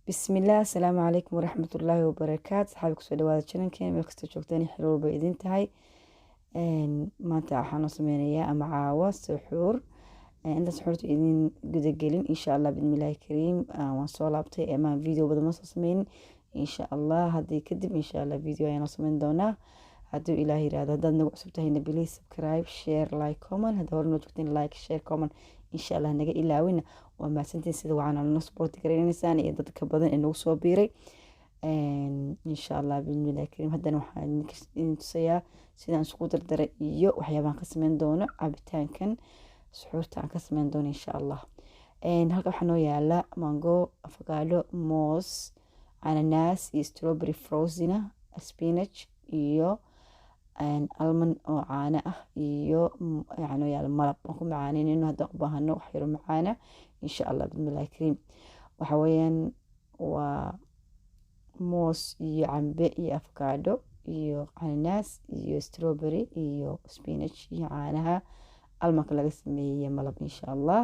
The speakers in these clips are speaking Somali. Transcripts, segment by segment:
bismillaah asalaamu calaykum waraxmatullaahi wabarakaatu. saxaabi kusoo dhawaada channelkeena meel kastoo joogtaan xil walba idin tahay. maanta waxaan sameynayaa ama caawa suxuur. inta suxuurta idin gudagelin insha allah bismillaahi kariim. waan soo laabtay ama video badan ma soo sameynin insha allah. haddii kadib insha allah video ayaan sameyn doonaa hadduu ilaah yiraahdo. haddaad nagu cusub tahayna please subscribe, share, like, comment. hadda hore noo joogteen like, share, comment insha allah naga ilaawina. waa mahadsantiin sida wacan nala support gareynaysaan iyo dadka badan ee nagu soo biiray insha allah bismillaahi kariim. haddana waxaan idin tusayaa sidaan isku dardaray iyo waxyaabaan ka sameyn doono cabitaankan suxuurta aan ka sameyn doono insha allah. halka waxaa noo yaala mango, avocado, moos, cananaas iyo strawberry frozina, spinach iyo almond oo caano ah iyo waxaa noo yaala malab aan ku macaaneyno haddaan u baahano wax yaro macaana insha allah bismillaahi kariim. waxa weeyaan waa moos iyo cambe iyo avocado iyo cananaas iyo strawberry iyo spinach iyo caanaha almanka laga sameeyey malab insha allah.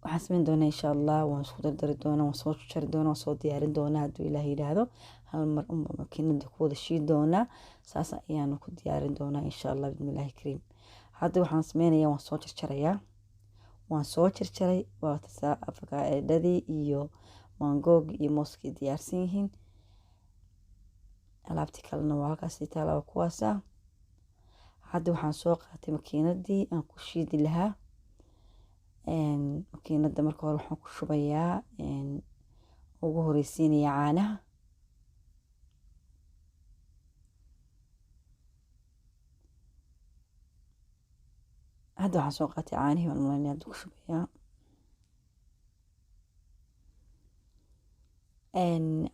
waxaan sameyn doonaa insha allah. waan isku dardari doonaa, waan soo jari doonaa, waan soo diyaarin doonaa hadduu ilaah yidhaahdo. hal mar unba makiinada ku wada shiid doonaa, saas ayaanu ku diyaarin doonaa insha allah bismillaahi kariim. hadda waxaan sameynayaa waan soo jarjarayaa. waan soo jarjaray waa tasaa avocadadii iyo mangoogi iyo mooskii diyaarsan yihiin. alaabtii kalena waa halkaas taala kuwaasa. hadda waxaan soo qaatay makiinadii aan ku shiidi lahaa. makiinada marka hore waxaan ku shubayaa ugu horeysiinaya caanaha. hadda waxaan soo qaatay caanihii waan malaynaya hadda ku shubayaa.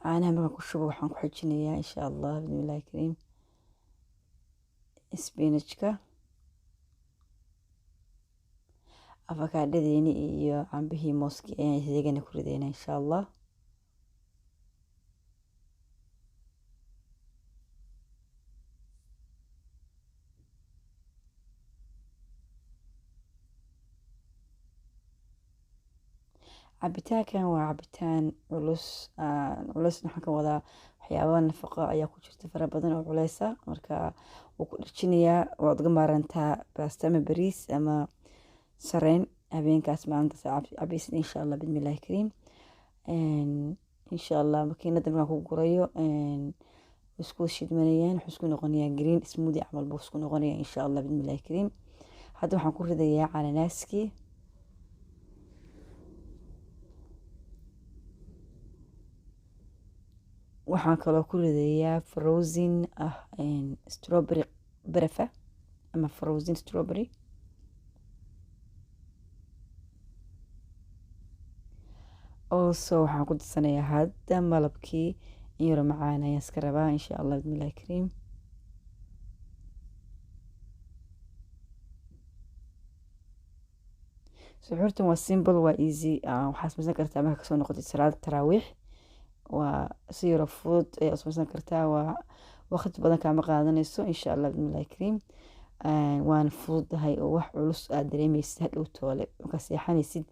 caanaha markaan ku shubo waxaan ku xijinayaa insha allah bismillaahi kariim spinachka, avocadadeeni iyo cambihii mooski ayaan isagana ku ridaynaa insha allah. cabitaankan waa cabitaan culus. culusna waxaan ka wadaa waxyaaba nafaqo ayaa ku jirta fara badan oo culeysa, marka wuu ku dhijinayaa. waad uga maarantaa baasta ama bariis ama sareen habeenkaas maalintaas cabaysid insha allah bismillaahi kariim. insha allah makiinada markaan ku gurayo isku shidmanayaan, wuxuu isku noqonayaa green smoothie camal buu isku noqonayaa insha allah bismillaahi kariim. hadda waxaan ku ridayaa cananaaskii. waxaan kaloo ku ridayaa frozin ah strawberry barafa ama frozin strawberry. also waxaan ku darsanayaa hadda malabkii in yaro macaan ayaan iska rabaa insha allah bismillaahi kariim. suxuurtan waa simple, waa easy. waxaa sameysan kartaa markaa kasoo noqotay salaada taraawiix. waa si yaro fudud ayaa sameysan kartaa. waa waqti badan kaama qaadanayso insha allah bismillaahi kariim. waana fududahay oo wax culus aad dareemeysid hadhow toole markaa seexanaysid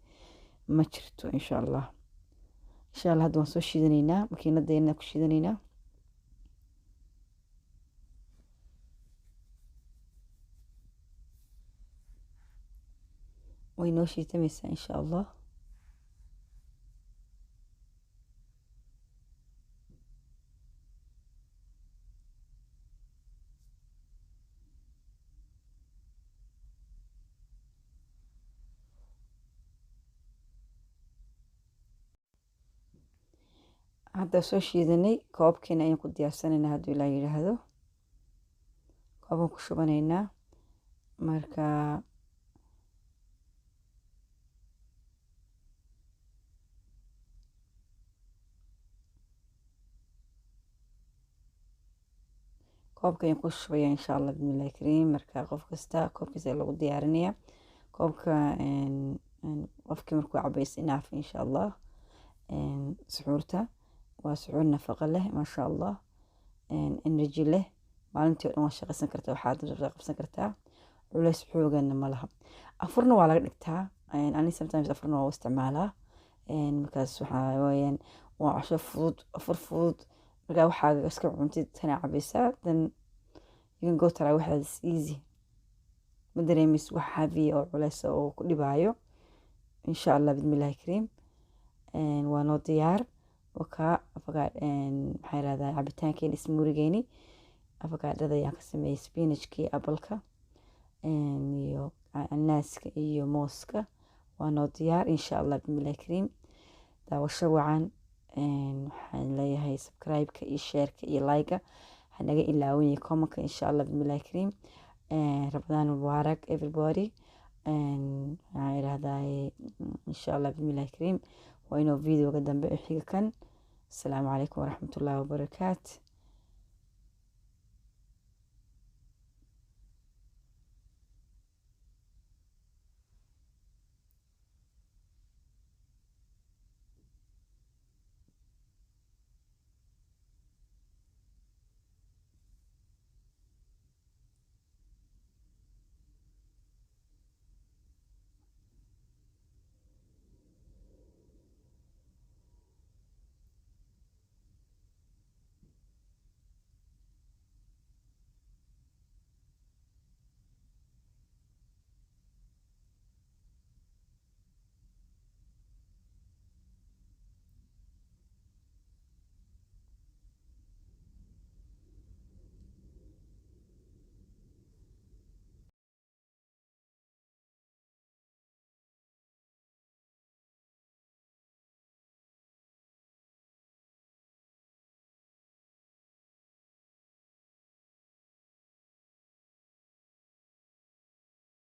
ma jirto insha allah. insha allah hadda waan soo shiidanaynaa, makiinadeena ku shiidanaynaa. way noo shiitamaysaa insha allah. hadda soo shiidanay koobkeena ayaan ku diyaarsanaynaa hadduu ilaa yidhaahdo. koobaan ku shubanaynaa. marka koobka ayaan ku shubaya insha allah bismillaahi kariim. marka qof kasta koobkiisa lagu diyaarinayaa. koobka qofkii markuu cabaysa inaaf insha allah. suxuurta waa suxuur nafaqo leh maasha allah, energy leh. maalintii oo dhan waa shaqaysan kartaa, waxaad qabsan kartaa. culeys xoogana ma laha. afurna waa laga dhigtaa. ani sometimes afurna waa u isticmaalaa. markaas waxaa weyaan waa casho fudud, afur fudud, markaa waxaa iska cuntid kana cabaysaa, then you can go taraawiixda is easy, ma dareemis wax heavy oo culeysa oo ku dhibaayo. insha allah bismillahi kariim. waa noo diyaar wakaa maxaa yirahdaa cabitaankeeni ismuurigeeni, afakaadhada ayaan ka sameeyey spinachkii, appalka iyo anaaska iyo mooska. waa noo diyaar insha allah bismillahi kariim. daawasho wacan. waxaan leeyahay subscribe-ka iyo share-ka iyo like-ga hanaga ilaawin iyo comment-ka insha allah bismillahi kariim. Ramadaan mubaarak everybody. waxaan yirahdaa insha allah bismillahi kariim. waa inuu videoga dambe xiga kan. asalaamu calaykum waraxmatullaahi wabarakaatu.